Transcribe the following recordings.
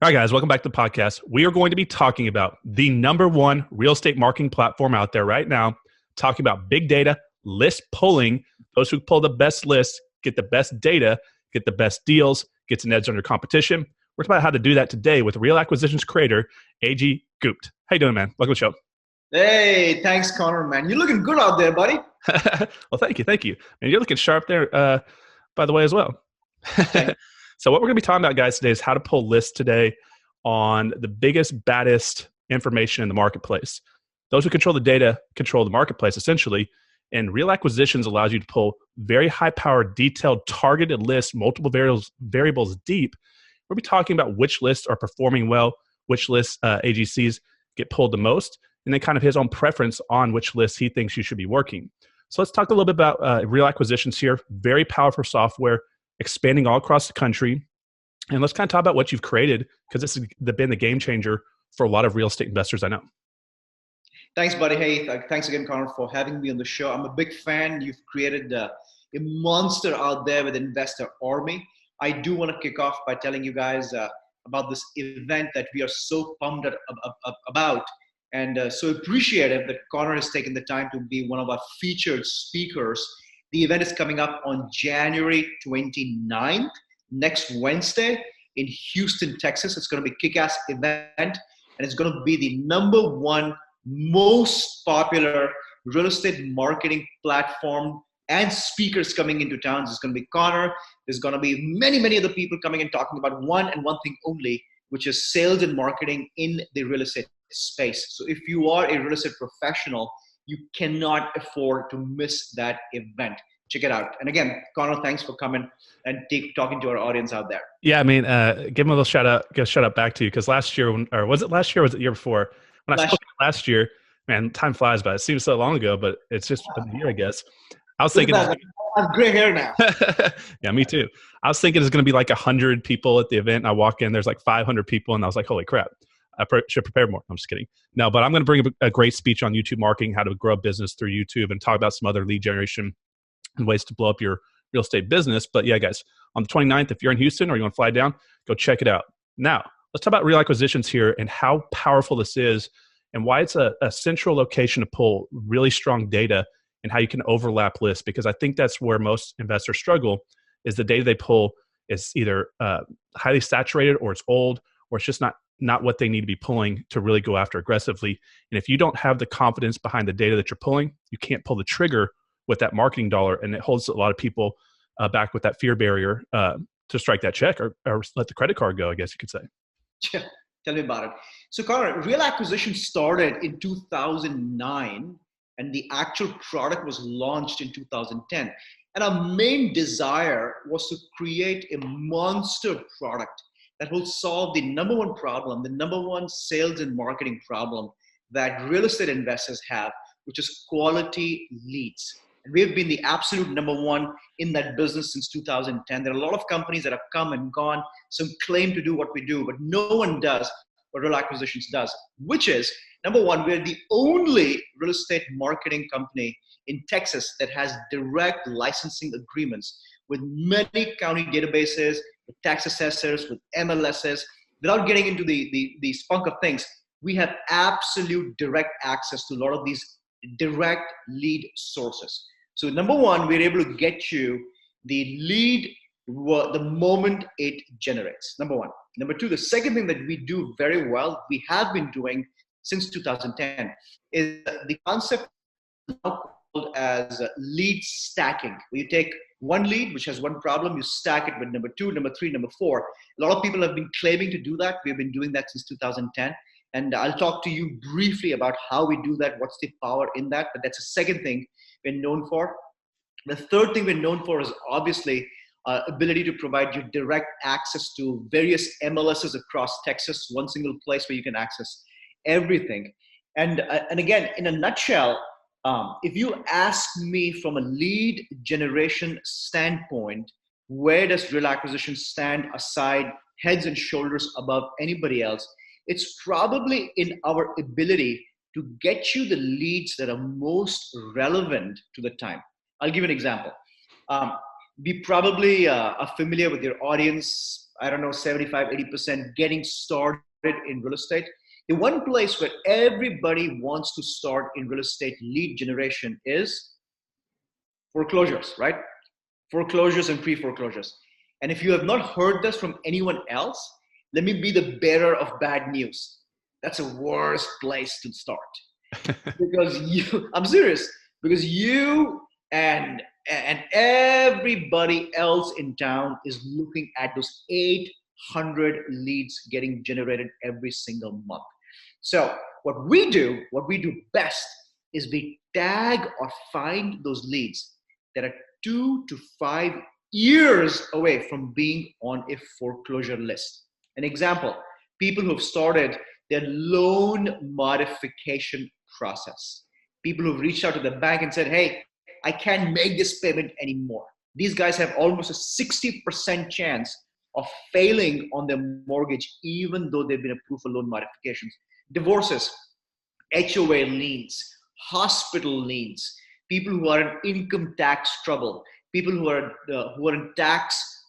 All right, guys, welcome back to the podcast. We are going to be talking about the number one real estate marketing platform out there right now, talking about big data, list pulling. Those who pull the best lists get the best data, get the best deals, gets an edge on your competition. We're talking about how to do that today with Real Acquisitions creator, A.G. Gupt. How you doing, man? Welcome to the show. Hey, thanks, Connor, man. You're looking good out there, buddy. Well, thank you. And you're looking sharp there, by the way, as well. So what we're going to be talking about, guys, today is how to pull lists today on the biggest, baddest information in the marketplace. Those who control the data control the marketplace, essentially. And Real Acquisitions allows you to pull very high-powered, detailed, targeted lists, multiple variables deep. We'll be talking about which lists are performing well, which lists AGCs get pulled the most, and then kind of his own preference on which lists he thinks you should be working. So let's talk a little bit about Real Acquisitions here. Very powerful software, expanding all across the country. And let's kind of talk about what you've created, because this has been the game changer for a lot of real estate investors I know. Thanks, buddy. Hey, thanks again, Connor, for having me on the show. I'm a big fan. You've created a monster out there with Investor Army. I do want to kick off by telling you guys about this event that we are so pumped about, and so appreciative that Connor has taken the time to be one of our featured speakers. The event is coming up on January 29th, next Wednesday in Houston, Texas. It's going to be a kick-ass event, and it's going to be the number one most popular real estate marketing platform, and speakers coming into town. There's going to be Connor. There's going to be many other people coming and talking about one thing only, which is sales and marketing in the real estate space. So if you are a real estate professional, you cannot afford to miss that event. Check it out. And again, Connor, thanks for coming and talking to our audience out there. Yeah, I mean, give him a little shout out back to you, because last year, or was it last year or was it the year before? When I spoke last year, man, time flies by. It seems so long ago, but it's just been a year, I guess. I was thinking, I have gray hair now. Yeah, me too. I was thinking it's going to be like 100 people at the event. And I walk in, there's like 500 people, and I was like, holy crap, I should prepare more. I'm just kidding. No, but I'm going to bring a great speech on YouTube marketing, how to grow a business through YouTube, and talk about some other lead generation and ways to blow up your real estate business. But yeah, guys, on the 29th, if you're in Houston or you want to fly down, go check it out. Now, let's talk about Real Acquisitions here and how powerful this is, and why it's a central location to pull really strong data, and how you can overlap lists. Because I think that's where most investors struggle, is the data they pull is either highly saturated, or it's old, or it's just not what they need to be pulling to really go after aggressively. And if you don't have the confidence behind the data that you're pulling, you can't pull the trigger with that marketing dollar, and it holds a lot of people back with that fear barrier to strike that check, or let the credit card go, I guess you could say. Yeah, tell me about it. So Connor, Real Acquisition started in 2009, and the actual product was launched in 2010. And our main desire was to create a monster product that will solve the number one problem, the number one sales and marketing problem that real estate investors have, which is quality leads. And we have been the absolute number one in that business since 2010. There are a lot of companies that have come and gone, some claim to do what we do, but no one does what Real Acquisitions does, which is, number one, we're the only real estate marketing company in Texas that has direct licensing agreements with many county databases, with tax assessors, with MLSs. Without getting into the spunk of things, we have absolute direct access to a lot of these direct lead sources. So number one, we're able to get you the lead the moment it generates, number one. Number two, the second thing that we do very well, we have been doing since 2010, is the concept now called as lead stacking. Where you take one lead, which has one problem, you stack it with number two, number three, number four. A lot of people have been claiming to do that. We've been doing that since 2010. And I'll talk to you briefly about how we do that, what's the power in that, but that's the second thing we're known for. The third thing we're known for is obviously ability to provide you direct access to various MLSs across Texas, one single place where you can access everything. And again, in a nutshell, if you ask me from a lead generation standpoint, where does Real Acquisition stand aside, heads and shoulders above anybody else? It's probably in our ability to get you the leads that are most relevant to the time. I'll give you an example. We probably are familiar with your audience. I don't know, 75, 80% getting started in real estate. The one place where everybody wants to start in real estate lead generation is foreclosures, right? Foreclosures and pre-foreclosures. And if you have not heard this from anyone else, let me be the bearer of bad news. That's a worst place to start. Because I'm serious, because you and everybody else in town is looking at those 800 leads getting generated every single month. So what we do best is we tag or find those leads that are 2 to 5 years away from being on a foreclosure list. An example, people who have started their loan modification process. People who've reached out to the bank and said, hey, I can't make this payment anymore. These guys have almost a 60% chance of failing on their mortgage, even though they've been approved for loan modifications. Divorces, HOA liens, hospital liens, people who are in income tax trouble, people who are in tax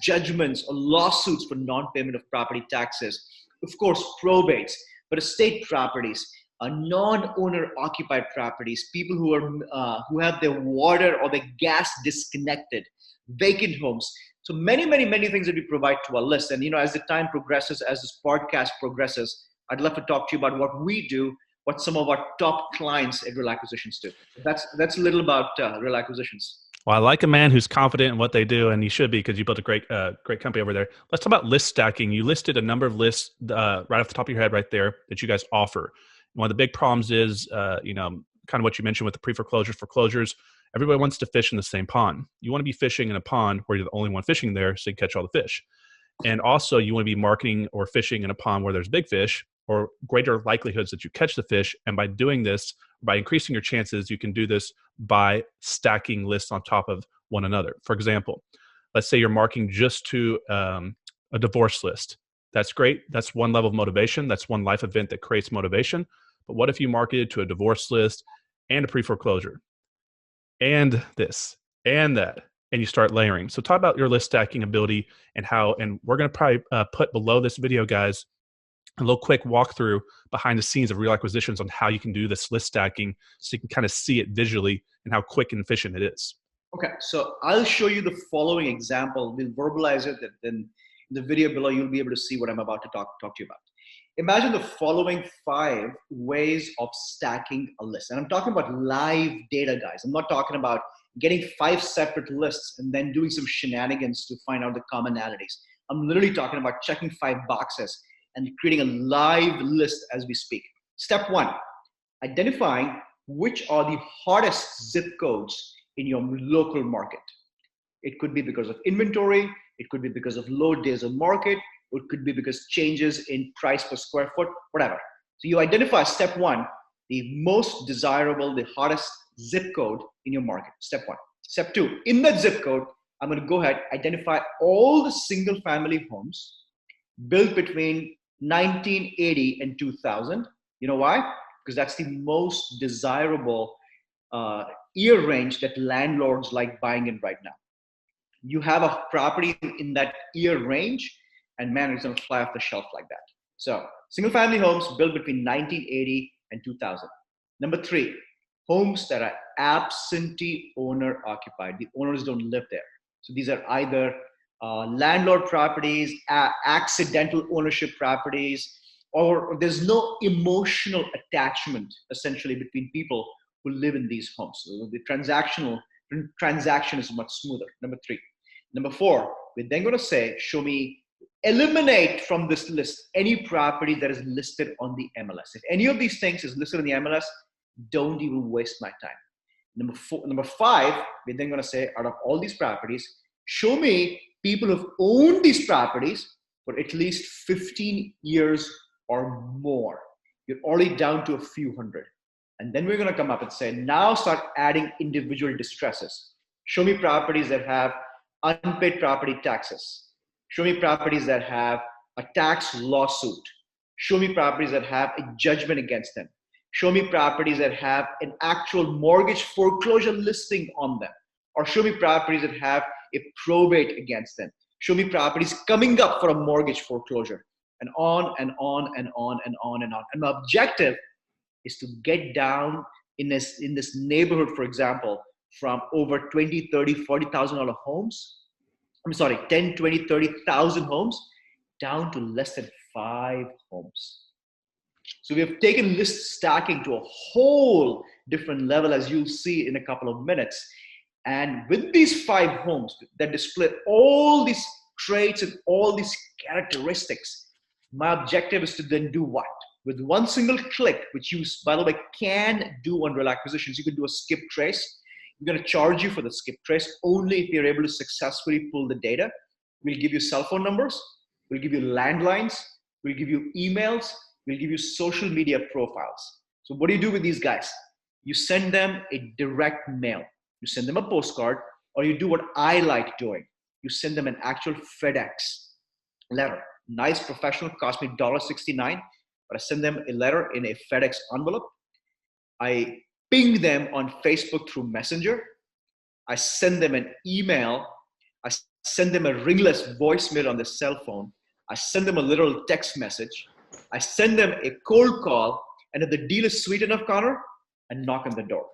judgments or lawsuits for non-payment of property taxes. Of course, probates, but estate properties, non-owner occupied properties, people who have their water or their gas disconnected, vacant homes. So many things that we provide to our list. And as the time progresses, as this podcast progresses, I'd love to talk to you about what we do, what some of our top clients at Real Acquisitions do. That's a little about Real Acquisitions. Well, I like a man who's confident in what they do, and you should be, because you built a great company over there. Let's talk about list stacking. You listed a number of lists right off the top of your head right there that you guys offer. One of the big problems is, kind of what you mentioned with the pre-foreclosures, foreclosures. Everybody wants to fish in the same pond. You want to be fishing in a pond where you're the only one fishing there, so you catch all the fish. And also, you want to be marketing or fishing in a pond where there's big fish or greater likelihoods that you catch the fish. And by doing this, by increasing your chances, you can do this by stacking lists on top of one another. For example, let's say you're marketing just to a divorce list. That's great. That's one level of motivation. That's one life event that creates motivation. But what if you marketed to a divorce list and a pre-foreclosure and this and that, and you start layering? So talk about your list stacking ability and how, and we're going to probably put below this video, guys, a little quick walkthrough behind the scenes of Real Acquisitions on how you can do this list stacking so you can kind of see it visually and how quick and efficient it is. Okay, so I'll show you the following example. We'll verbalize it, then in the video below, you'll be able to see what I'm about to talk to you about. Imagine the following 5 ways of stacking a list. And I'm talking about live data, guys. I'm not talking about getting 5 separate lists and then doing some shenanigans to find out the commonalities. I'm literally talking about checking 5 boxes and creating a live list as we speak. Step 1, identifying which are the hottest zip codes in your local market. It could be because of inventory, it could be because of low days of market, or it could be because changes in price per square foot, whatever. So you identify, step 1, the most desirable, the hottest zip code in your market, step 1. Step 2, in that zip code, I'm gonna go ahead, identify all the single family homes built between 1980 and 2000. You know why? Because that's the most desirable year range that landlords like buying in right now. You have a property in that year range, and man, it's gonna fly off the shelf like that. So single family homes built between 1980 and 2000. Number 3, homes that are absentee owner occupied. The owners don't live there. So these are either landlord properties, accidental ownership properties, or there's no emotional attachment essentially between people who live in these homes. So the transaction is much smoother. Number 3. Number 4, we're then going to say, eliminate from this list any property that is listed on the MLS. If any of these things is listed on the MLS, don't even waste my time. Number 5, we're then going to say, out of all these properties, show me people who've owned these properties for at least 15 years or more. You're already down to a few hundred. And then we're going to come up and say, now start adding individual distresses. Show me properties that have unpaid property taxes. Show me properties that have a tax lawsuit. Show me properties that have a judgment against them. Show me properties that have an actual mortgage foreclosure listing on them. Or show me properties that have a probate against them. show me properties coming up for a mortgage foreclosure, and on and on and on and on and on. And my objective is to get down in this neighborhood, for example, from over 20, 30, $40,000 homes. I'm sorry, 10, 20, 30,000 homes down to less than 5 homes. So we have taken list stacking to a whole different level, as you'll see in a couple of minutes. And with these 5 homes that display all these traits and all these characteristics, my objective is to then do what? With one single click, which you, by the way, can do on real acquisitions, you can do a skip trace. We're going to charge you for the skip trace only if you're able to successfully pull the data. We'll give you cell phone numbers. We'll give you landlines. We'll give you emails. We'll give you social media profiles. So what do you do with these guys? You send them a direct mail. You send them a postcard, or you do what I like doing. You send them an actual FedEx letter. Nice, professional, cost me $1.69, but I send them a letter in a FedEx envelope. I ping them on Facebook through Messenger. I send them an email. I send them a ringless voicemail on their cell phone. I send them a little text message. I send them a cold call. And if the deal is sweet enough, Connor, I knock on the door.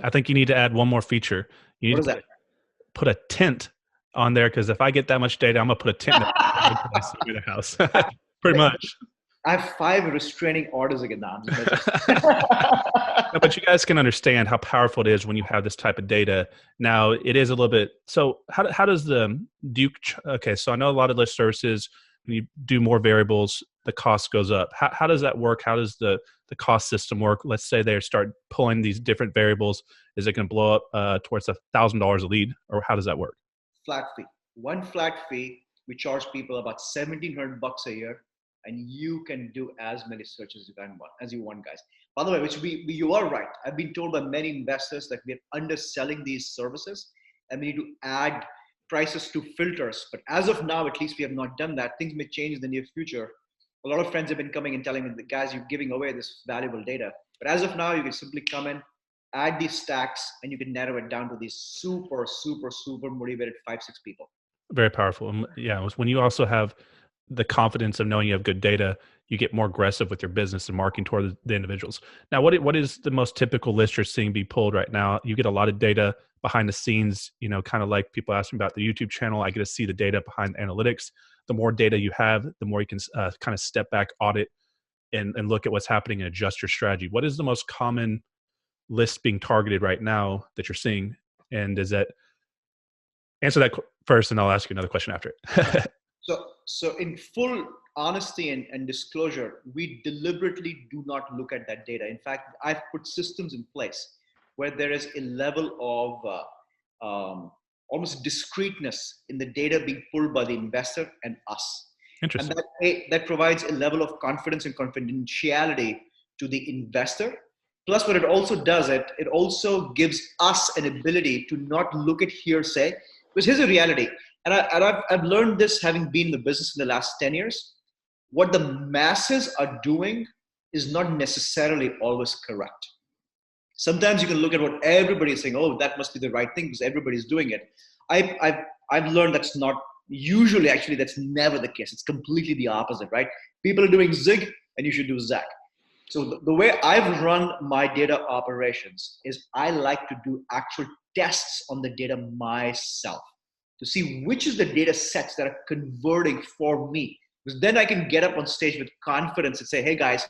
I think you need to add one more feature. You need to put a tent on there, because if I get that much data, I'm going to put a tent in the house. Pretty much. I have 5 restraining orders again now. No, but you guys can understand how powerful it is when you have this type of data. Now, it is a little bit. So how does okay, so I know a lot of list services, when you do more variables, the cost goes up. How does that work? How does the cost system work? Let's say they start pulling these different variables. Is it going to blow up towards $1,000 a lead, or how does that work? Flat fee. One flat fee. We charge people about $1,700 a year, and you can do as many searches as you want, guys. By the way, you are right. I've been told by many investors that we are underselling these services, and we need to add prices to filters. But as of now, at least we have not done that. Things may change in the near future. A lot of friends have been coming and telling me, the guys, you're giving away this valuable data. But as of now, you can simply come in, add these stacks, and you can narrow it down to these super, super, super motivated 5-6 people. Very powerful. Yeah, when you also have the confidence of knowing you have good data, you get more aggressive with your business and marketing toward the individuals. Now, what is the most typical list you're seeing be pulled right now? You get a lot of data behind the scenes, kind of like people asking about the YouTube channel. I get to see the data behind the analytics. The more data you have, the more you can kind of step back, audit, and look at what's happening and adjust your strategy. What is the most common list being targeted right now that you're seeing? And does that answer that first, and I'll ask you another question after it. So in full honesty and disclosure, we deliberately do not look at that data. In fact, I've put systems in place where there is a level of almost discreteness in the data being pulled by the investor and us. Interesting. And that provides a level of confidence and confidentiality to the investor. Plus, what it also does, it also gives us an ability to not look at hearsay. Because here's the reality. And I've learned this having been in the business in the last 10 years. What the masses are doing is not necessarily always correct. Sometimes you can look at what everybody is saying, oh, that must be the right thing because everybody's doing it. I've learned that's not usually, actually, that's never the case. It's completely the opposite, right? People are doing zig and you should do zag. So the way I've run my data operations is I like to do actual tests on the data myself to see which is the data sets that are converting for me. Because then I can get up on stage with confidence and say, hey guys,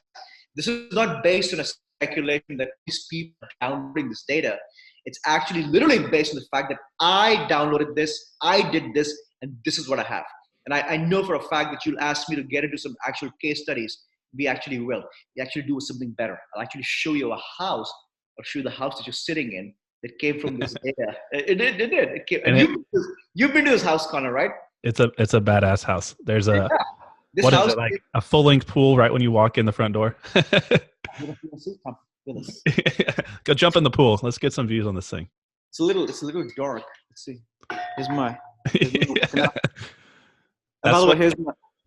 this is not based on a speculation that these people are downloading this data. It's actually literally based on the fact that I downloaded this, I did this, and this is what I have. And I know for a fact that you'll ask me to get into some actual case studies. We actually will. We actually do something better. I'll actually show you a house, or show you the house that you're sitting in that came from this data. It did. It came, and you've been to this house, Connor, right? It's a badass house. There's a this what house is it, like a full length pool right when you walk in the front door. Go jump in the pool. Let's get some views on this thing. It's a little dark. Let's see. Here's my.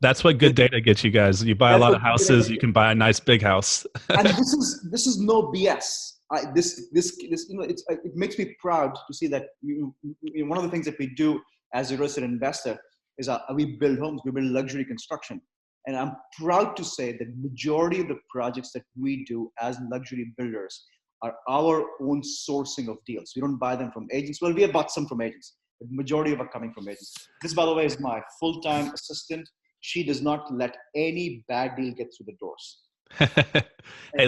That's what good data gets you guys. You buy a lot of houses, you can buy a nice big house. And this is no BS. It makes me proud to see that one of the things that we do as a real estate investor is we build homes, we build luxury construction. And I'm proud to say that majority of the projects that we do as luxury builders are our own sourcing of deals. We don't buy them from agents. Well, we have bought some from agents, but majority of are coming from agents. This, by the way, is my full-time assistant. She does not let any bad deal get through the doors. Hey,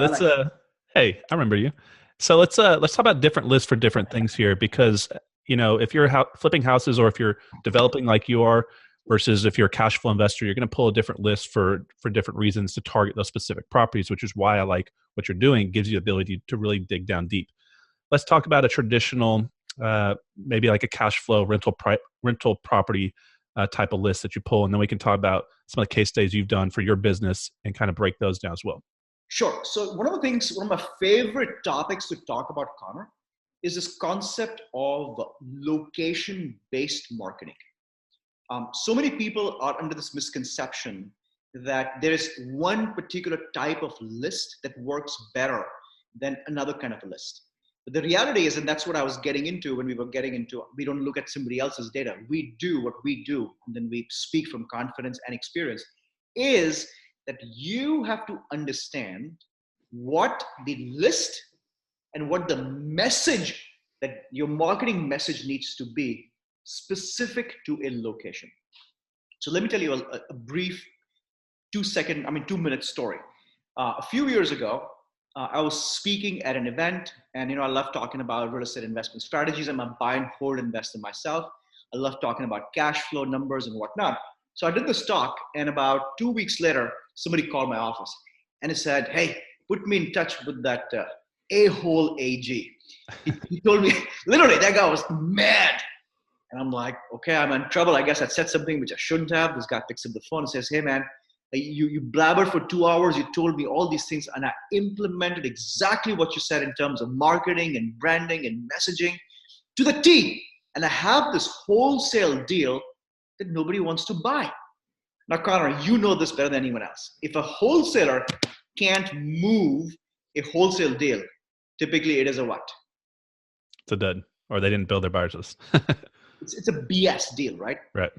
hey, I remember you. So let's talk about different lists for different things here, because if you're flipping houses, or if you're developing like you are, versus if you're a cash flow investor, you're going to pull a different list for different reasons to target those specific properties, which is why I like what you're doing. It gives you the ability to really dig down deep. Let's talk about a traditional, maybe like a cash flow rental property type of list that you pull, and then we can talk about some of the case studies you've done for your business and kind of break those down as well. Sure. So one of my favorite topics to talk about, Connor, is this concept of location-based marketing. So many people are under this misconception that there is one particular type of list that works better than another kind of a list. But the reality is, and that's what I was getting into when we don't look at somebody else's data. We do what we do, and then we speak from confidence and experience, is that you have to understand what the list and what the message, that your marketing message needs to be specific to a location. So let me tell you a brief 2-minute story. A few years ago, I was speaking at an event, and I love talking about real estate investment strategies. I'm a buy and hold investor myself. I love talking about cash flow numbers and whatnot. So I did this talk, and about 2 weeks later, somebody called my office and he said, "Hey, put me in touch with that a-hole AG." He told me, literally, that guy was mad. And I'm like, okay, I'm in trouble. I guess I said something which I shouldn't have. This guy picks up the phone and says, "Hey, man, you blabbered for 2 hours. You told me all these things, and I implemented exactly what you said in terms of marketing and branding and messaging to the T. And I have this wholesale deal that nobody wants to buy." Now, Connor, you know this better than anyone else. If a wholesaler can't move a wholesale deal, typically it is a what? It's a dud, or they didn't build their buyers list. It's a BS deal, right? Right.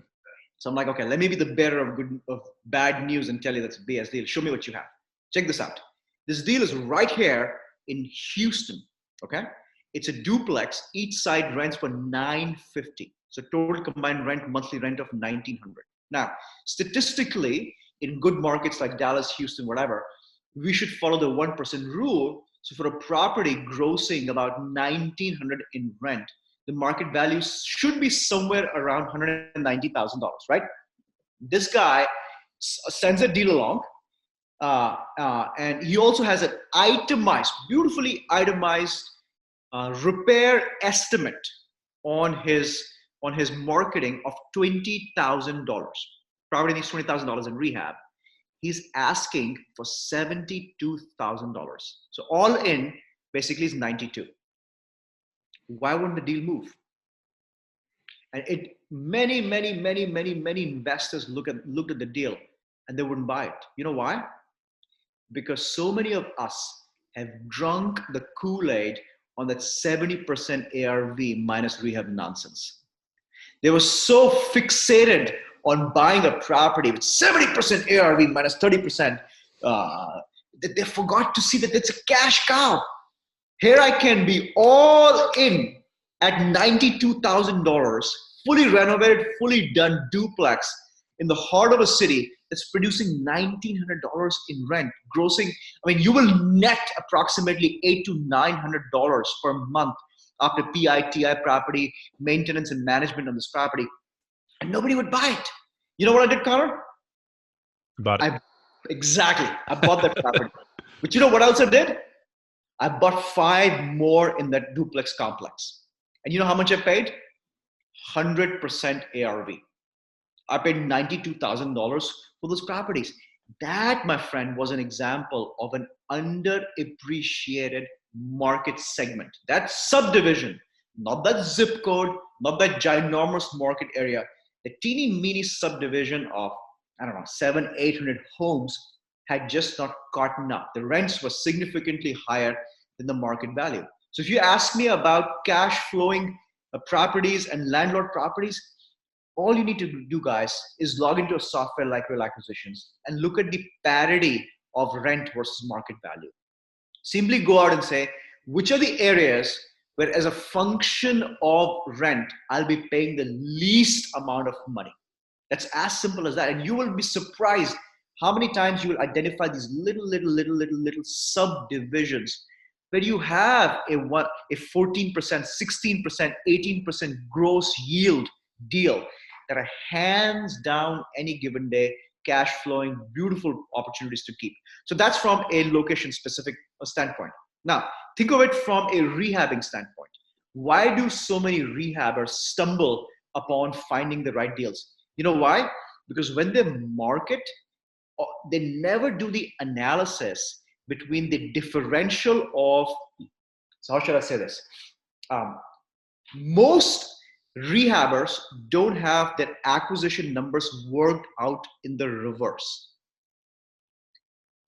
So I'm like, okay, let me be the bearer of bad news and tell you that's a BS deal. Show me what you have. Check this out. This deal is right here in Houston, okay? It's a duplex. Each side rents for $950. So total combined monthly rent of $1,900. Now, statistically, in good markets like Dallas, Houston, whatever, we should follow the 1% rule. So for a property grossing about $1,900 in rent, the market value should be somewhere around $190,000, right? This guy sends a deal along, and he also has an beautifully itemized repair estimate on his marketing of $20,000. Property needs $20,000 in rehab. He's asking for $72,000. So all in, basically, is $92,000. Why wouldn't the deal move? And many investors looked at the deal and they wouldn't buy it. You know why? Because so many of us have drunk the Kool-Aid on that 70% ARV minus rehab nonsense. They were so fixated on buying a property with 70% ARV minus 30%, that they forgot to see that it's a cash cow. Here I can be all in at $92,000, fully renovated, fully done duplex in the heart of a city that's producing $1,900 in rent, grossing. I mean, you will net approximately $800 to $900 per month after PI, TI property, maintenance and management on this property, and nobody would buy it. You know what I did, Connor? Bought it. Exactly. I bought that property. But you know what else I did? I bought 5 more in that duplex complex. And you know how much I paid? 100% ARV. I paid $92,000 for those properties. That, my friend, was an example of an underappreciated market segment. That subdivision, not that zip code, not that ginormous market area, the teeny mini subdivision of, 700-800 homes had just not gotten up. The rents were significantly higher than the market value. So if you ask me about cash flowing properties and landlord properties, all you need to do, guys, is log into a software like Real Acquisitions and look at the parity of rent versus market value. Simply go out and say, which are the areas where, as a function of rent, I'll be paying the least amount of money. That's as simple as that. And you will be surprised how many times you will identify these little subdivisions where you have a 14%, 16%, 18% gross yield deal that are hands down any given day cash flowing, beautiful opportunities to keep. So that's from a location specific standpoint. Now, think of it from a rehabbing standpoint. Why do so many rehabbers stumble upon finding the right deals? You know why? Because when they market, they never do the analysis between the differential of, so how should I say this? Most rehabbers don't have their acquisition numbers worked out in the reverse.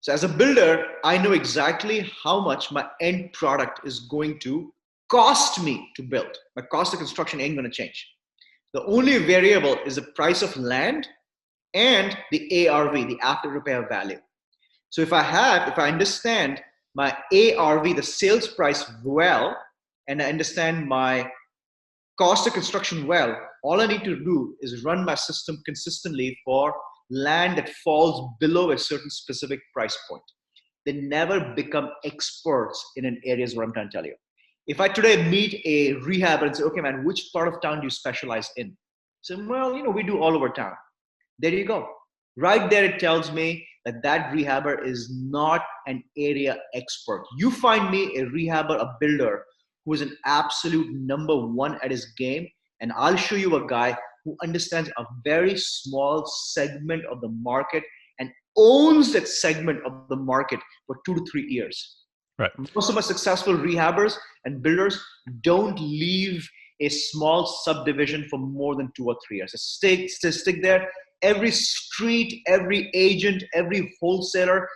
So as a builder, I know exactly how much my end product is going to cost me to build. My cost of construction ain't going to change. The only variable is the price of land and the ARV, the after repair value. So if I understand my ARV, the sales price well, and I understand my cost of construction well, all I need to do is run my system consistently for land that falls below a certain specific price point. They never become experts in an areas where I'm trying to tell you. If I today meet a rehabber and say, okay, man, which part of town do you specialize in? So, well, we do all over town. There you go. Right there, it tells me that that rehabber is not an area expert. You find me a rehabber, a builder who is an absolute number one at his game, and I'll show you a guy who understands a very small segment of the market and owns that segment of the market for 2 to 3 years. Right. Most of my successful rehabbers and builders don't leave a small subdivision for more than 2 or 3 years. Stick there. Every street, every agent, every wholesaler,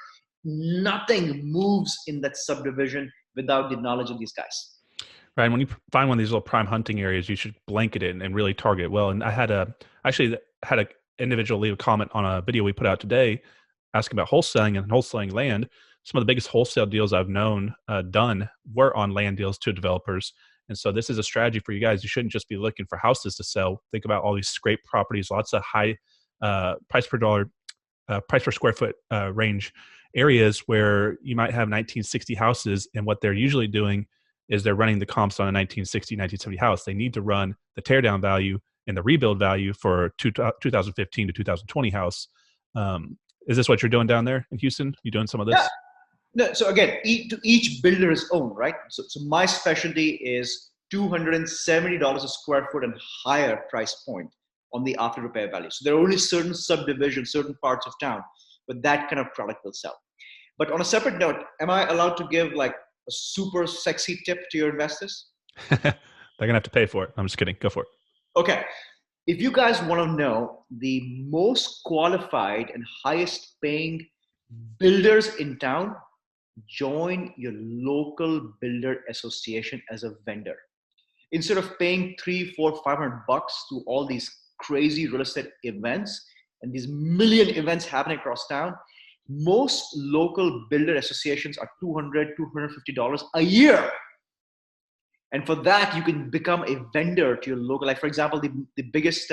nothing moves in that subdivision without the knowledge of these guys. Right. And when you find one of these little prime hunting areas, you should blanket it and really target it well. And I actually had an individual leave a comment on a video we put out today asking about wholesaling and wholesaling land. Some of the biggest wholesale deals I've known done were on land deals to developers. And so this is a strategy for you guys. You shouldn't just be looking for houses to sell. Think about all these scrape properties, lots of high price per square foot range areas where you might have 1960 houses. And what they're usually doing is they're running the comps on a 1960, 1970 house. They need to run the teardown value and the rebuild value for 2015 to 2020 house. Is this what you're doing down there in Houston? You doing some of this? Yeah. No, so again, each builder is own, right? So my specialty is $270 a square foot and higher price point on the after repair value. So there are only certain subdivisions, certain parts of town, but that kind of product will sell. But on a separate note, am I allowed to give like a super sexy tip to your investors? They're gonna have to pay for it. I'm just kidding. Go for it. Okay. If you guys want to know the most qualified and highest paying builders in town, join your local builder association as a vendor. Instead of paying $300, $400, $500 to all these crazy real estate events and these million events happening across town, most local builder associations are $200, $250 a year. And for that, you can become a vendor to your local. Like, for example, the biggest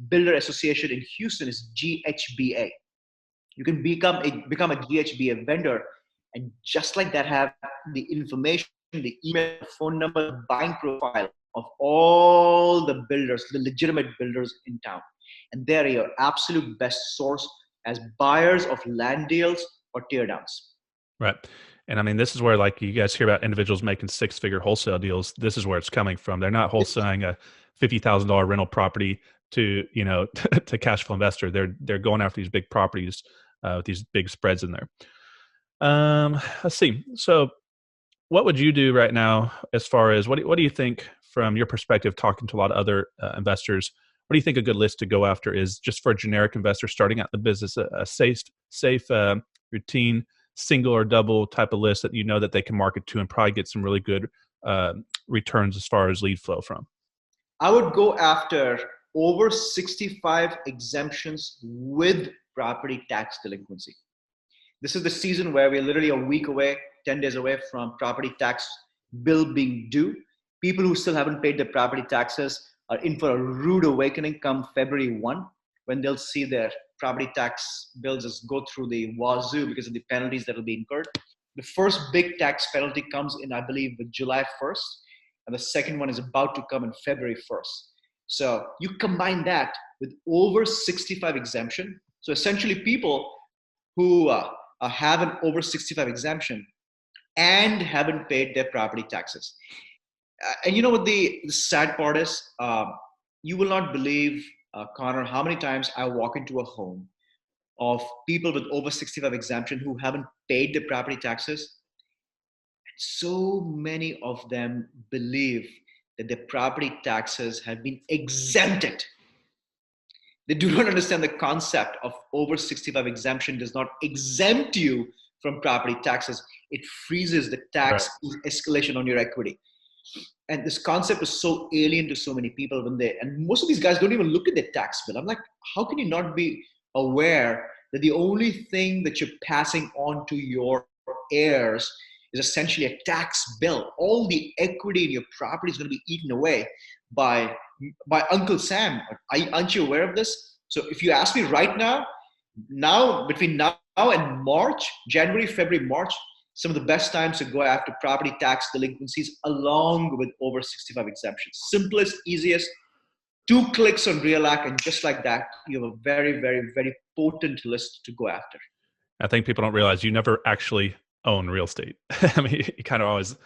builder association in Houston is GHBA. You can become a GHBA vendor, and just like that, have the information, the email, phone number, buying profile of all the builders, the legitimate builders in town. And they're your absolute best source as buyers of land deals or teardowns. Right. And I mean, this is where, like, you guys hear about individuals making 6-figure wholesale deals. This is where it's coming from. They're not wholesaling a $50,000 rental property to, to cash flow investor. They're going after these big properties with these big spreads in there. Let's see. So what would you do right now as far as what do you think from your perspective, talking to a lot of other investors? What do you think a good list to go after is, just for a generic investor starting out in the business, a safe routine, single or double type of list that that they can market to and probably get some really good returns as far as lead flow from? I would go after over 65 exemptions with property tax delinquency. This is the season where we're literally a week away, 10 days away from property tax bill being due. People who still haven't paid their property taxes are in for a rude awakening come February 1, when they'll see their property tax bills just go through the wazoo because of the penalties that will be incurred. The first big tax penalty comes in, I believe, July 1st, and the second one is about to come in February 1st. So you combine that with over 65 exemption. So essentially people who have an over 65 exemption and haven't paid their property taxes. And you know what the sad part is? You will not believe, Connor, how many times I walk into a home of people with over 65 exemption who haven't paid their property taxes. So many of them believe that their property taxes have been exempted. They do not understand the concept of over 65 exemption does not exempt you from property taxes. It freezes the tax escalation on your equity. And this concept is so alien to so many people and most of these guys don't even look at their tax bill. I'm like, how can you not be aware that the only thing that you're passing on to your heirs is essentially a tax bill? All the equity in your property is going to be eaten away by Uncle Sam. Aren't you aware of this? So if you ask me right now between now and March, January, February, March, some of the best times to go after property tax delinquencies along with over 65 exemptions. Simplest, easiest, 2 clicks on Realac, and just like that, you have a very, very, very potent list to go after. I think people don't realize you never actually own real estate. I mean, you kind of always,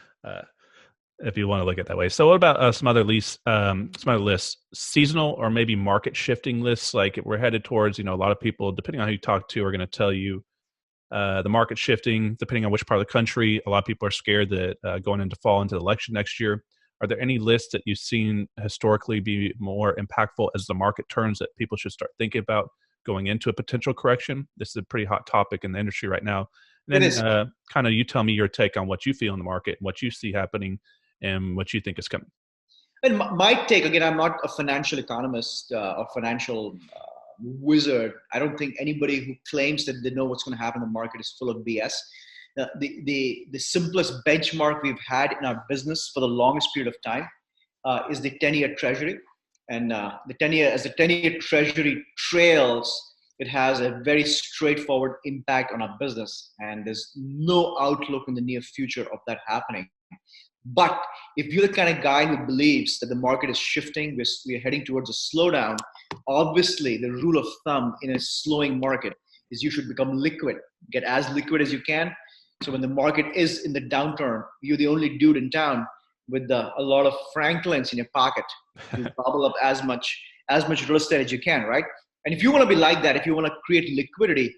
if you want to look at it that way. So what about some other lists, seasonal or maybe market shifting lists? Like we're headed towards, a lot of people, depending on who you talk to, are going to tell you the market shifting, depending on which part of the country. A lot of people are scared that going into fall into the election next year. Are there any lists that you've seen historically be more impactful as the market turns that people should start thinking about going into a potential correction? This is a pretty hot topic in the industry right now. And then kind of you tell me your take on what you feel in the market, what you see happening, and what you think is coming. And my take, again, I'm not a financial economist or financial wizard. I don't think anybody who claims that they know what's going to happen in the market is full of BS. The simplest benchmark we've had in our business for the longest period of time is the 10-year treasury. And the 10-year treasury trails, it has a very straightforward impact on our business. And there's no outlook in the near future of that happening. But if you're the kind of guy who believes that the market is shifting, we're heading towards a slowdown, obviously the rule of thumb in a slowing market is you should become liquid, get as liquid as you can. So when the market is in the downturn, you're the only dude in town with a lot of Franklins in your pocket to bubble up as much real estate as you can, right? And if you want to be like that, if you want to create liquidity,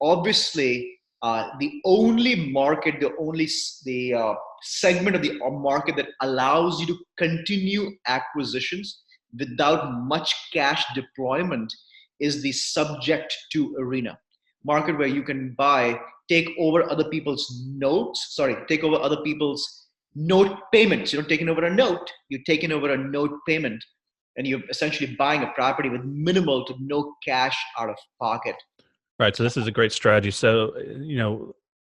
obviously the only market, the segment of the market that allows you to continue acquisitions without much cash deployment is the subject to arena market, where you can take over other people's note payments. You're not taking over a note, you're taking over a note payment, and you're essentially buying a property with minimal to no cash out of pocket. Right. So this is a great strategy. So,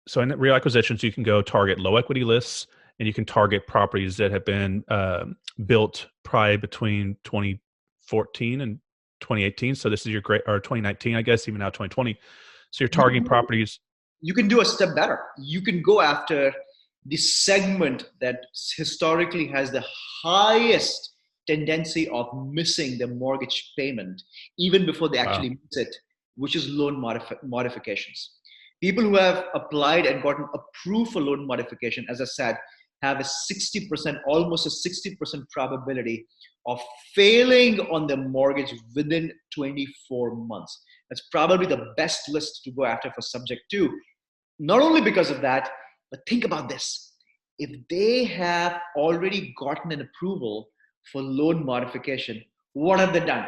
so in real acquisitions, you can go target low equity lists, and you can target properties that have been built probably between 2014 and 2018. So this is or 2019, I guess, even now 2020. So you're targeting properties. You can do a step better. You can go after the segment that historically has the highest tendency of missing the mortgage payment even before they actually miss it, which is loan modifications. People who have applied and gotten approved for loan modification, as I said, have almost a 60% probability of failing on the mortgage within 24 months. That's probably the best list to go after for subject to. Not only because of that, but think about this. If they have already gotten an approval for loan modification, what have they done?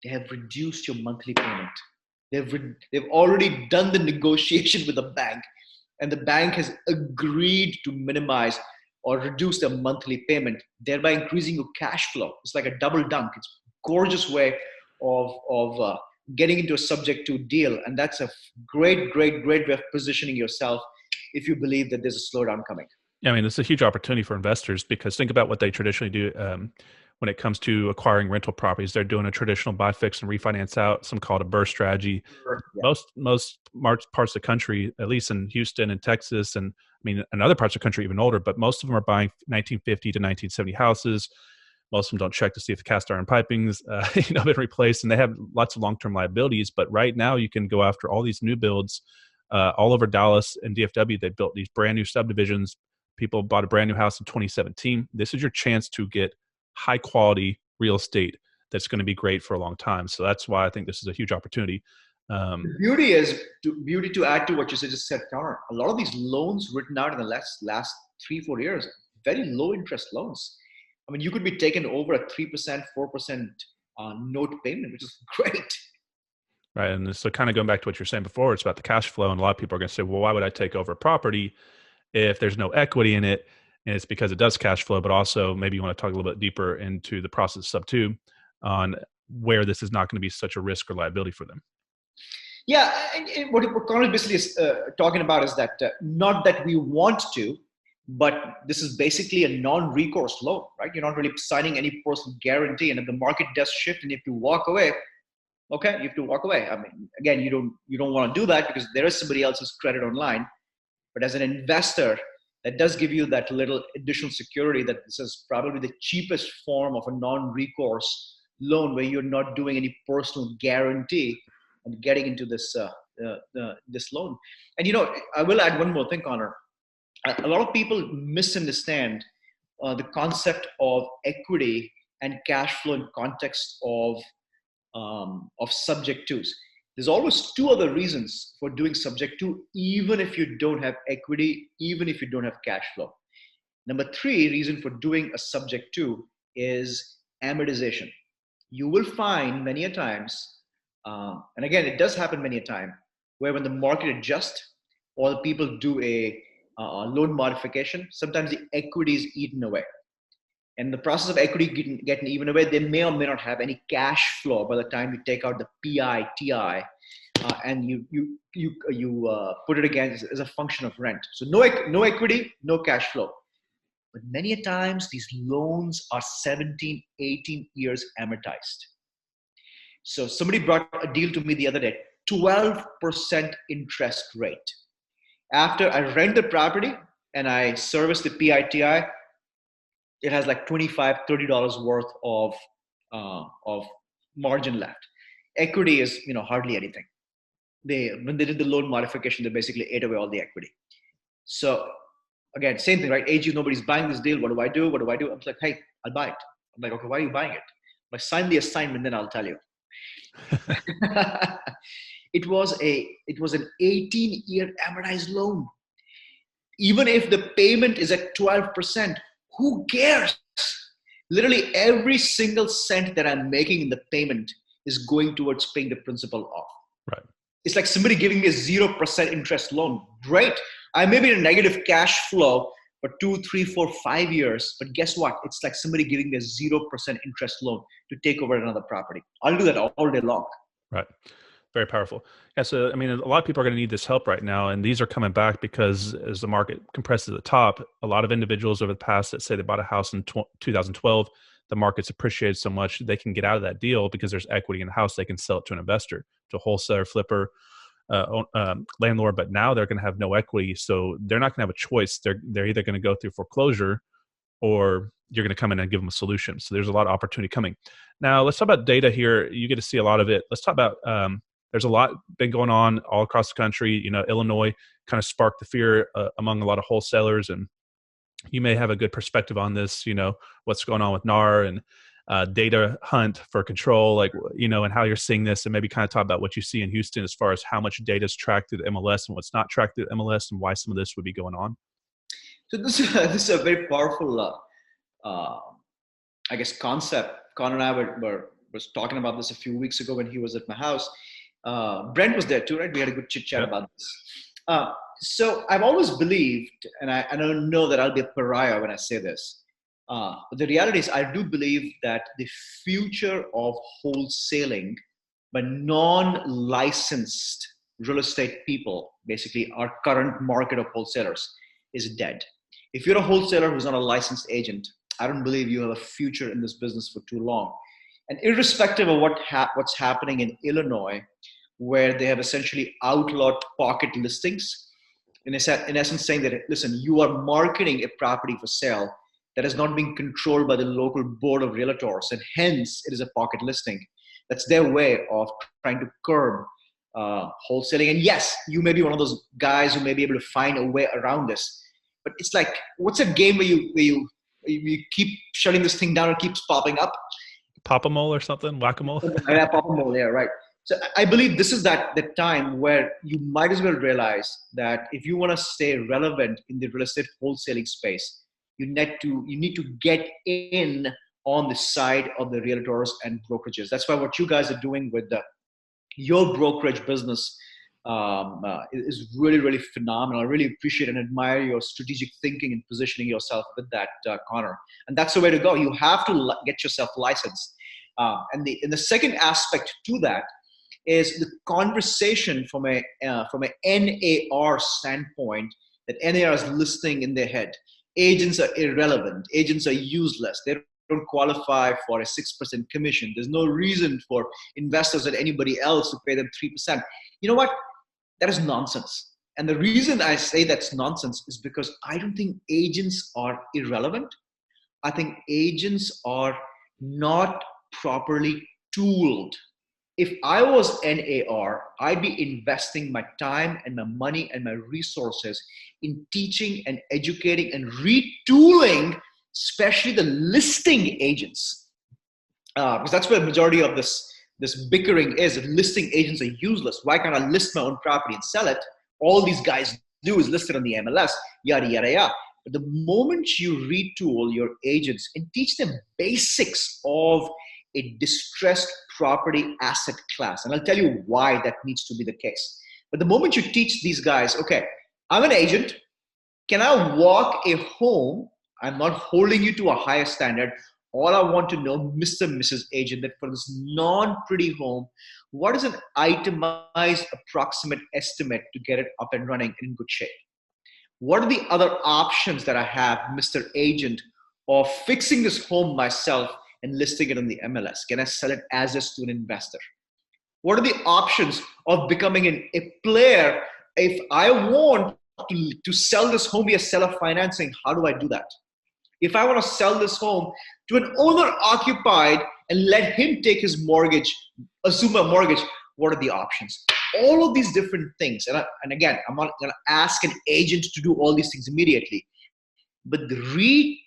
They have reduced your monthly payment. They've already done the negotiation with the bank, and the bank has agreed to minimize or reduce their monthly payment, thereby increasing your cash flow. It's like a double dunk. It's gorgeous way of getting into a subject to deal. And that's a great, great, great way of positioning yourself if you believe that there's a slowdown coming. Yeah, I mean, it's a huge opportunity for investors because think about what they traditionally do when it comes to acquiring rental properties. They're doing a traditional buy, fix, and refinance out, some call it a burst strategy. Yeah. Most parts of the country, at least in Houston and Texas, and I mean, in other parts of the country even older, but most of them are buying 1950 to 1970 houses. Most of them don't check to see if the cast iron piping's been replaced, and they have lots of long-term liabilities. But right now, you can go after all these new builds all over Dallas and DFW. They built these brand new subdivisions. People bought a brand new house in 2017. This is your chance to get high quality real estate that's going to be great for a long time. So that's why I think this is a huge opportunity. The beauty is to add to what you just said, Connor. A lot of these loans written out in the last 3-4 years, very low interest loans. I mean, you could be taken over a 3%, 4% note payment, which is great. Right. And so kind of going back to what you're saying before, it's about the cash flow. And a lot of people are going to say, well, why would I take over a property if there's no equity in it? And it's because it does cash flow, but also maybe you want to talk a little bit deeper into the process sub two on where this is not going to be such a risk or liability for them. Yeah, and what Connor basically is talking about is that not that we want to, but this is basically a non-recourse loan, right? You're not really signing any personal guarantee, and if the market does shift and you have to walk away, okay, you have to walk away. I mean, again, you don't want to do that because there is somebody else's credit online. But as an investor, that does give you that little additional security that this is probably the cheapest form of a non-recourse loan where you're not doing any personal guarantee and getting into this this loan. And I will add one more thing, Connor. A lot of people misunderstand the concept of equity and cash flow in context of subject twos. There's always two other reasons for doing subject to, even if you don't have equity, even if you don't have cash flow. Number 3 reason for doing a subject to is amortization. You will find many a times, and again, it does happen many a time, where when the market adjusts or the people do a loan modification, sometimes the equity is eaten away. And the process of equity getting eaten away, they may or may not have any cash flow by the time you take out the PI, TI, and you put it again as a function of rent. So no equity, no cash flow. But many a times these loans are 17, 18 years amortized. So somebody brought a deal to me the other day, 12% interest rate. After I rent the property and I service the PITI, it has like $25, $30 worth of margin left. Equity is hardly anything. When they did the loan modification, they basically ate away all the equity. So again, same thing, right? AG, nobody's buying this deal. What do I do? What do I do? I'm like, hey, I'll buy it. I'm like, okay, why are you buying it? I sign the assignment, then I'll tell you. It was an 18-year amortized loan. Even if the payment is at 12%, who cares? Literally every single cent that I'm making in the payment is going towards paying the principal off. Right. It's like somebody giving me a 0% interest loan. Great. I may be in a negative cash flow for 2, 3, 4, 5 years, but guess what? It's like somebody giving me a 0% interest loan to take over another property. I'll do that all day long. Right. Very powerful. Yeah. So, I mean, a lot of people are going to need this help right now. And these are coming back because as the market compresses at the top, a lot of individuals over the past that say they bought a house in 2012, the market's appreciated so much they can get out of that deal because there's equity in the house. They can sell it to an investor, to a wholesaler, flipper, landlord. But now they're going to have no equity. So they're not going to have a choice. They're either going to go through foreclosure or you're going to come in and give them a solution. So there's a lot of opportunity coming. Now, let's talk about data here. You get to see a lot of it. Let's talk about there's a lot been going on all across the country. Illinois kind of sparked the fear among a lot of wholesalers, and you may have a good perspective on this. What's going on with NAR and data hunt for control, and how you're seeing this, and maybe kind of talk about what you see in Houston as far as how much data is tracked through the MLS and what's not tracked through the MLS, and why some of this would be going on. So this is a very powerful, I guess, concept. Connor and I was talking about this a few weeks ago when he was at my house. Brent was there too, right? We had a good chit chat about this. So I've always believed, and I don't know that I'll be a pariah when I say this, But the reality is, I do believe that the future of wholesaling by non-licensed real estate people, basically our current market of wholesalers, is dead. If you're a wholesaler who's not a licensed agent, I don't believe you have a future in this business for too long. And irrespective of what's happening in Illinois, where they have essentially outlawed pocket listings, in essence saying that, listen, you are marketing a property for sale that is not being controlled by the local board of realtors, and hence it is a pocket listing. That's their way of trying to curb wholesaling. And yes, you may be one of those guys who may be able to find a way around this. But it's like, what's a game where you keep shutting this thing down and it keeps popping up? Pop-a-mole or something? Whack-a-mole? Yeah, pop-a-mole, yeah, right. So I believe this is that time where you might as well realize that if you want to stay relevant in the real estate wholesaling space, you need to get in on the side of the realtors and brokerages. That's why what you guys are doing with your brokerage business is really, really phenomenal. I really appreciate and admire your strategic thinking and positioning yourself with that, Connor. And that's the way to go. You have to get yourself licensed. And the second aspect to that is the conversation from a NAR standpoint, that NAR is listing in their head. Agents are irrelevant. Agents are useless. They don't qualify for a 6% commission. There's no reason for investors or anybody else to pay them 3%. You know what? That is nonsense. And the reason I say that's nonsense is because I don't think agents are irrelevant. I think agents are not properly tooled. If I was NAR, I'd be investing my time and my money and my resources in teaching and educating and retooling, especially the listing agents, because that's where the majority of this bickering is. If listing agents are useless, why can't I list my own property and sell it? All these guys do is list it on the MLS, yada, yada, yada. But the moment you retool your agents and teach them basics of a distressed property asset class, and I'll tell you why that needs to be the case. But the moment you teach these guys, okay, I'm an agent, can I walk a home? I'm not holding you to a higher standard. All I want to know, Mr. and Mrs. Agent, that for this non-pretty home, what is an itemized approximate estimate to get it up and running and in good shape? What are the other options that I have, Mr. Agent, of fixing this home myself and listing it on the MLS? Can I sell it as is to an investor? What are the options of becoming a player? If I want to sell this home via seller financing, how do I do that? If I want to sell this home to an owner occupied and let him take his mortgage, assume a mortgage, what are the options? All of these different things. And again, I'm not going to ask an agent to do all these things immediately. But the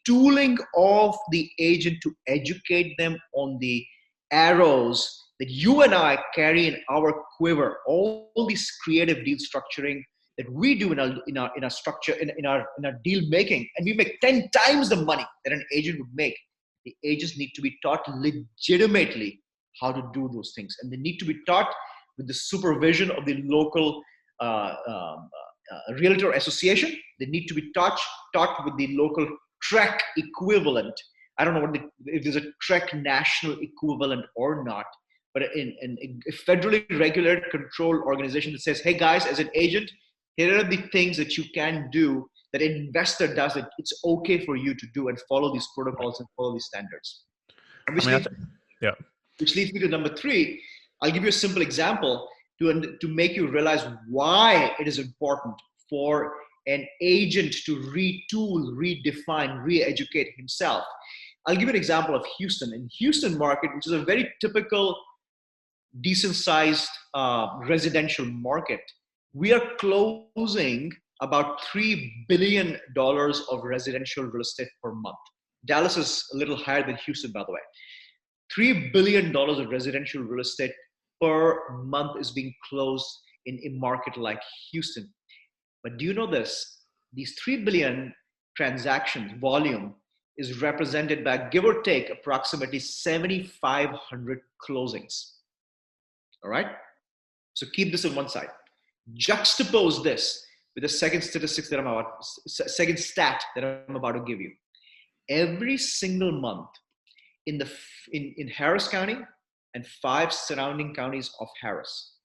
retooling of the agent to educate them on the arrows that you and I carry in our quiver, all these creative deal structuring that we do in our structure, in our deal making, and we make 10 times the money that an agent would make. The agents need to be taught legitimately how to do those things, and they need to be taught with the supervision of the local realtor association. They need to be taught with the local TREC equivalent. I don't know if there's a TREC national equivalent or not, but in a federally regulated controlled organization that says, hey guys, as an agent, here are the things that you can do that an investor does that it's okay for you to do, and follow these protocols and follow these standards. Which leads me to number 3. I'll give you a simple example to make you realize why it is important for an agent to retool, redefine, re-educate himself. I'll give you an example of Houston. In Houston market, which is a very typical, decent-sized residential market, we are closing about $3 billion of residential real estate per month. Dallas is a little higher than Houston, by the way. $3 billion of residential real estate per month is being closed in a market like Houston. But do you know this? These 3 billion transactions volume is represented by, give or take, approximately 7,500 closings. All right? So keep this on one side. Juxtapose this with the second stat that I'm about to give you. every single month in Harris County and 5 surrounding counties of Harris,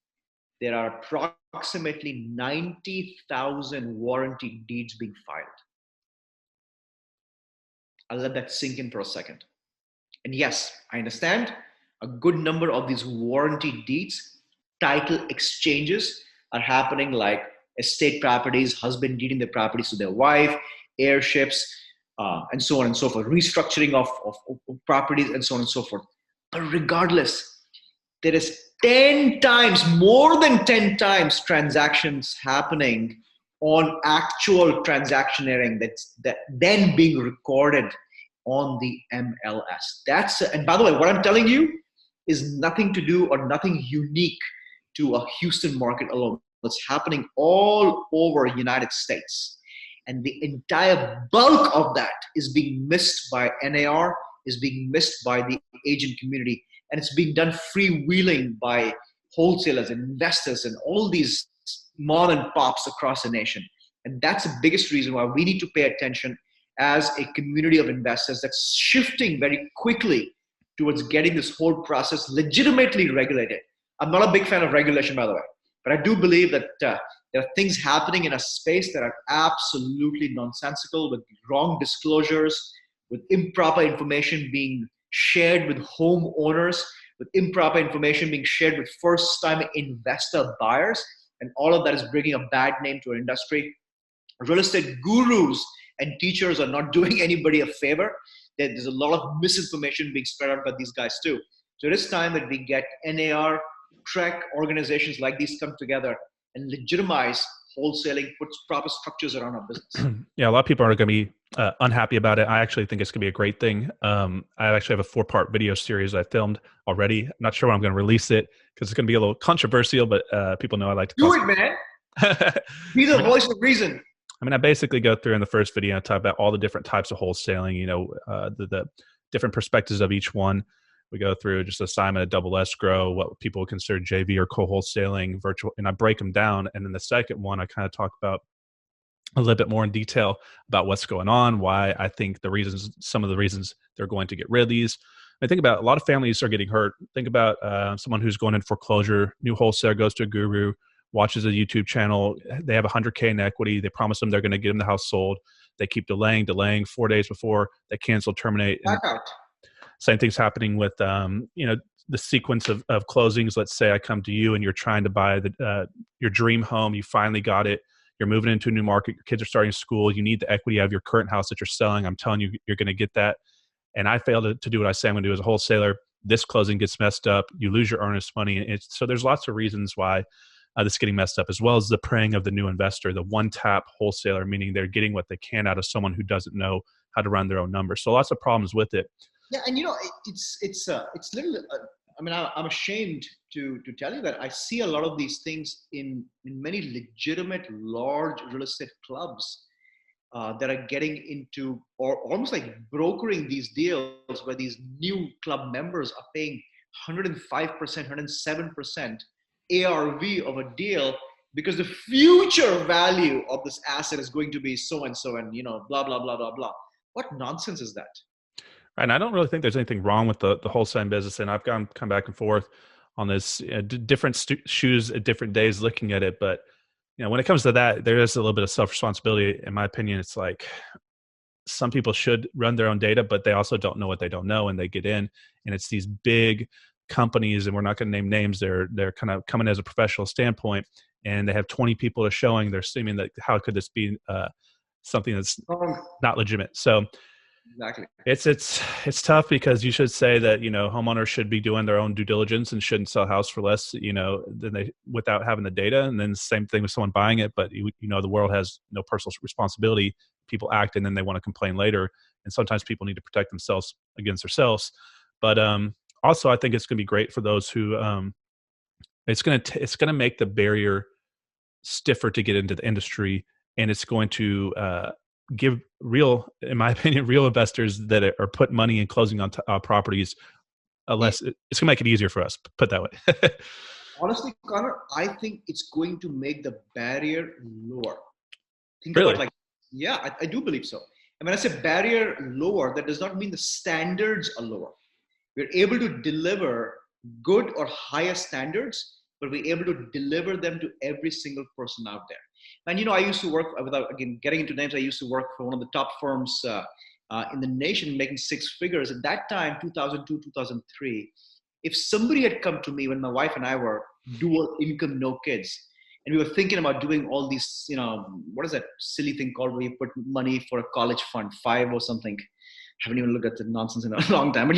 there are approximately 90,000 warranty deeds being filed. I'll let that sink in for a second. And yes, I understand a good number of these warranty deeds, title exchanges are happening, like estate properties, husband deeding their properties to their wife, heirships, and so on and so forth, restructuring of properties, and so on and so forth. But regardless, there is 10 times, more than 10 times transactions happening on actual transactioneering that then being recorded on the MLS. And by the way, what I'm telling you is nothing to do or nothing unique to a Houston market alone. It's happening all over United States. And the entire bulk of that is being missed by NAR, is being missed by the agent community, and it's being done freewheeling by wholesalers and investors and all these mom and pops across the nation. And that's the biggest reason why we need to pay attention as a community of investors that's shifting very quickly towards getting this whole process legitimately regulated. I'm not a big fan of regulation, by the way, but I do believe that there are things happening in a space that are absolutely nonsensical, with wrong disclosures, with improper information being shared with homeowners, with improper information being shared with first-time investor buyers, and all of that is bringing a bad name to our industry. Real estate gurus and teachers are not doing anybody a favor. There's a lot of misinformation being spread out by these guys too. So it is time that we get NAR, TREC, organizations like these come together and legitimize wholesaling, put proper structures around our business. Yeah, a lot of people are going to be unhappy about it. I actually think it's going to be a great thing. I actually have a 4-part video series I filmed already. I'm not sure when I'm going to release it because it's going to be a little controversial, but people know I like to do it, man. Be the voice of reason. I mean, I basically go through in the first video and talk about all the different types of wholesaling, the different perspectives of each one. We go through just assignment of double escrow, what people consider JV or co-wholesaling, virtual, and I break them down. And then the second one, I kind of talk about a little bit more in detail about what's going on, why I think some of the reasons they're going to get rid of these. I think about a lot of families are getting hurt. Think about someone who's going in foreclosure, new wholesaler goes to a guru, watches a YouTube channel. They have $100K in equity. They promise them they're going to get them the house sold. They keep delaying 4 days before they cancel, terminate. Back out. Same thing's happening with, the sequence of closings. Let's say I come to you and you're trying to buy your dream home. You finally got it. You're moving into a new market. Your kids are starting school. You need the equity out of your current house that you're selling. I'm telling you, you're going to get that. And I fail to do what I say I'm going to do as a wholesaler. This closing gets messed up. You lose your earnest money. So there's lots of reasons why this is getting messed up, as well as the preying of the new investor, the one-tap wholesaler, meaning they're getting what they can out of someone who doesn't know how to run their own numbers. So lots of problems with it. Yeah, and it's little. I'm ashamed to tell you that I see a lot of these things in many legitimate large real estate clubs that are getting into, or almost like brokering these deals, where these new club members are paying 105%, 107% ARV of a deal because the future value of this asset is going to be so and so, and blah blah blah blah blah. What nonsense is that? And I don't really think there's anything wrong with the wholesaling business. And I've come back and forth on this, different shoes at different days looking at it. But, when it comes to that, there is a little bit of self-responsibility. In my opinion, it's like some people should run their own data, but they also don't know what they don't know. And they get in, and it's these big companies, and we're not going to name names. They're kind of coming as a professional standpoint, and they have 20 people to showing. They're assuming that how could this be something that's not legitimate? So, exactly. It's tough because you should say that, homeowners should be doing their own due diligence and shouldn't sell a house for less, than they, without having the data. And then same thing with someone buying it, but the world has no personal responsibility. People act and then they want to complain later. And sometimes people need to protect themselves against themselves. But also I think it's going to be great for those who it's going to make the barrier stiffer to get into the industry, and it's going to give in my opinion, real investors that are putting money in closing on properties, it's going to make it easier for us, put that way. Honestly, Connor, I think it's going to make the barrier lower. Think really? about I do believe so. And when I say barrier lower, that does not mean the standards are lower. We're able to deliver good or higher standards, but we're able to deliver them to every single person out there. And, I used to work, without, again, getting into names, I used to work for one of the top firms in the nation, making six figures. At that time, 2002, 2003, if somebody had come to me when my wife and I were dual income, no kids, and we were thinking about doing all these, what is that silly thing called where you put money for a college fund, 5 or something. I haven't even looked at the nonsense in a long time. But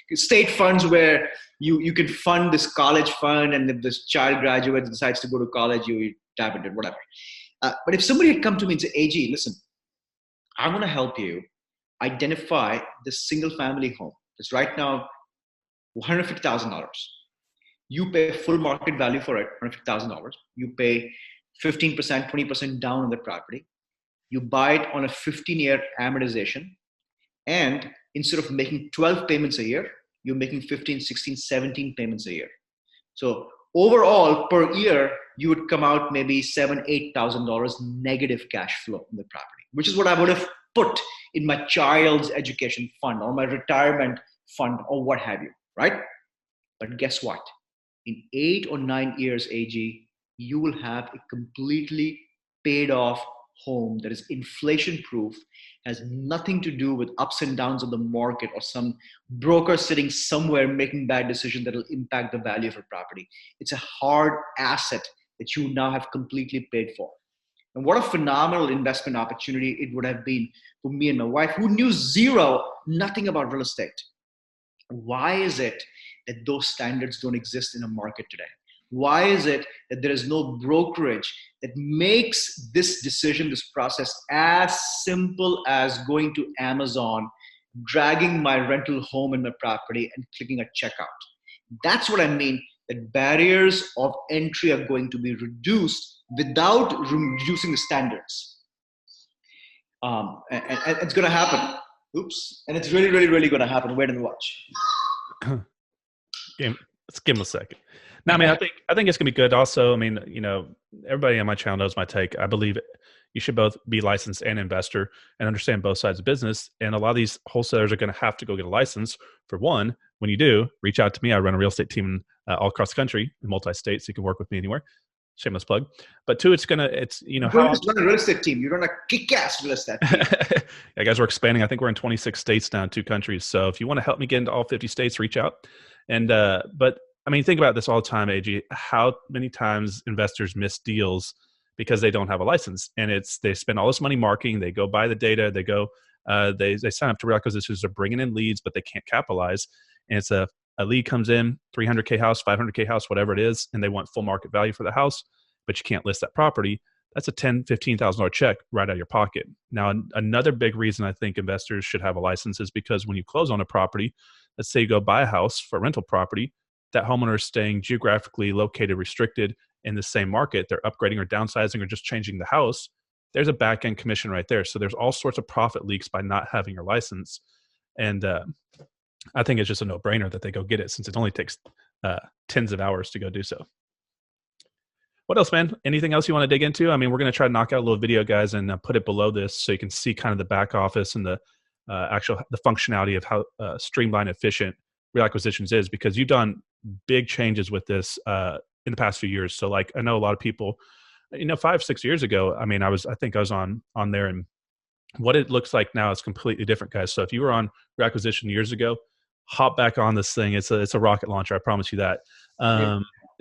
the state funds where you can fund this college fund, and if this child graduates and decides to go to college, you tap into it, whatever. But if somebody had come to me and said, AG, listen, I'm going to help you identify the single family home. It's right now $150,000. You pay full market value for it, $150,000. You pay 15%, 20% down on the property. You buy it on a 15-year amortization. And instead of making 12 payments a year, you're making 15, 16, 17 payments a year. So overall, per year, you would come out maybe $7,000, $8,000 negative cash flow in the property, which is what I would have put in my child's education fund or my retirement fund or what have you, right? But guess what? In 8 or 9 years, AG, you will have a completely paid off home that is inflation proof, has nothing to do with ups and downs of the market or some broker sitting somewhere making bad decisions that will impact the value of a property. It's a hard asset that you now have completely paid for. And what a phenomenal investment opportunity it would have been for me and my wife, who knew nothing about real estate. Why is it that those standards don't exist in a market today? Why is it that there is no brokerage that makes this decision, this process, as simple as going to Amazon, dragging my rental home and my property and clicking a checkout? That's what I mean, that barriers of entry are going to be reduced without reducing the standards. And it's going to happen. Oops. And it's really, really, really going to happen. Wait and watch. Let's give him a second. No, I mean, I think it's gonna be good. Also, I mean, everybody on my channel knows my take. I believe you should both be licensed and investor and understand both sides of business. And a lot of these wholesalers are going to have to go get a license. For one, when you do, reach out to me. I run a real estate team all across the country, in multi-states. So you can work with me anywhere. Shameless plug. But two, it's run a real estate team. You run a kick-ass real estate team. Yeah, guys, we're expanding. I think we're in 26 states now in 2 countries. So if you want to help me get into all 50 states, reach out. And but I mean, think about this all the time, AG. How many times investors miss deals because they don't have a license, and they spend all this money marketing, they go buy the data, they go, they sign up to requisitions, they're bringing in leads, but they can't capitalize. And it's a lead comes in, 300K house, 500K house, whatever it is, and they want full market value for the house, but you can't list that property. That's a $10,000, $15,000 check right out of your pocket. Now, another big reason I think investors should have a license is because when you close on a property, let's say you go buy a house for a rental property, that homeowner is staying geographically located, restricted in the same market. They're upgrading or downsizing or just changing the house. There's a back end commission right there. So there's all sorts of profit leaks by not having your license. And I think it's just a no brainer that they go get it, since it only takes tens of hours to go do so. What else, man? Anything else you want to dig into? I mean, we're going to try to knock out a little video, guys, and put it below this so you can see kind of the back office and the functionality of how streamlined, efficient real acquisitions is, because you've done big changes with this in the past few years. So like, I know a lot of people, 5-6 years ago, I mean, I think I was on there, and what it looks like now is completely different, guys. So if you were on real acquisition years ago, hop back on this thing. It's a rocket launcher. I promise you that.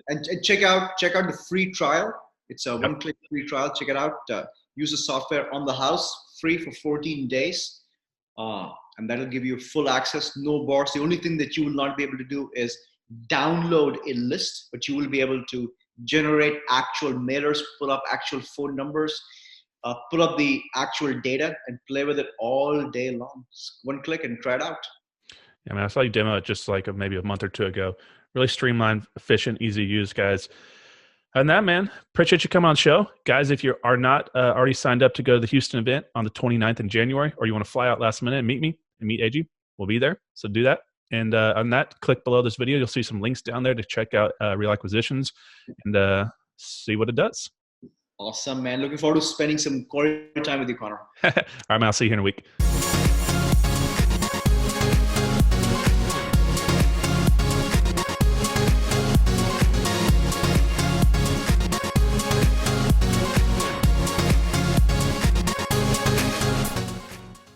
And check out the free trial. It's a one-click free trial. Check it out. Use the software on the house, free for 14 days. And that'll give you full access, no bars. The only thing that you will not be able to do is download a list, but you will be able to generate actual mailers, pull up actual phone numbers, pull up the actual data, and play with it all day long. Just one click and try it out. Yeah, man, I saw you demo it just like maybe a month or two ago. Really streamlined, efficient, easy to use, guys. And that, man, appreciate you coming on the show. Guys, if you are not already signed up to go to the Houston event on the 29th in January, or you want to fly out last minute and meet me and meet AG, we'll be there. So do that. And on that, click below this video. You'll see some links down there to check out Real Acquisitions and see what it does. Awesome, man. Looking forward to spending some quality time with you, Connor. All right, man. I'll see you here in a week.